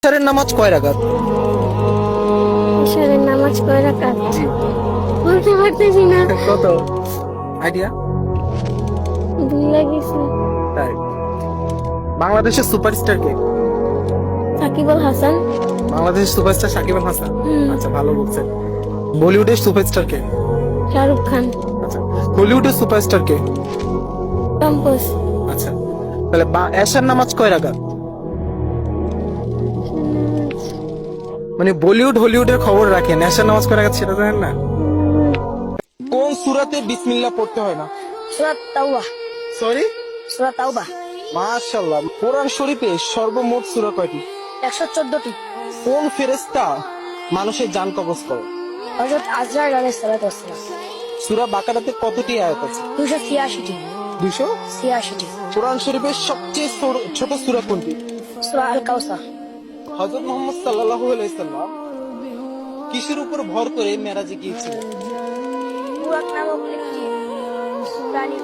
এশারের নামাজ কয় রাকাত? এশারের নামাজ কয় রাকাত? বলতে পারতেছি না। কত আইডিয়া? ভুলে গেছি। তাই? বাংলাদেশের সুপারস্টার কে? সাকিব আল হাসান। বাংলাদেশের সুপারস্টার সাকিব আল হাসান। হুম। আচ্ছা, ভালো বলছেন। বলিউডের সুপারস্টার কে? শাহরুখ খান। আচ্ছা, হলিউডের সুপারস্টার কে? টম্পস। আচ্ছা, তাহলে এশার নামাজ কয় রাকাত? মানে বলিউড হলিউডের খবর রাখেন, এশার নামাজ কয় রাকাত সেটা জানেন না? কোন সূরাতে বিসমিল্লাহ পড়তে হয় না? সূরা তাওবা। সরি? সূরা তাওবা। মাশাআল্লাহ। কোরআন শরীফে সর্বমোট সূরা কয়টি? 114টি। কোন ফেরেশতা মানুষের জান কবজ করে? হযরত আজরাইল আলাইহিস সালাতু ওয়াস সালাম। সূরা বাকারাতে কতটি আয়াত আছে? 286টি। 286। 86টি। কোরআন শরীফের সবচেয়ে ছোট সূরা কোনটি? সূরা আল কাউসার। হযরত মুহাম্মদ সাল্লাল্লাহু আলাইহি সাল্লাম কিসের উপর ভর করে মেরাজে গিয়েছিলেন? বুরাক নামক একটি প্রাণী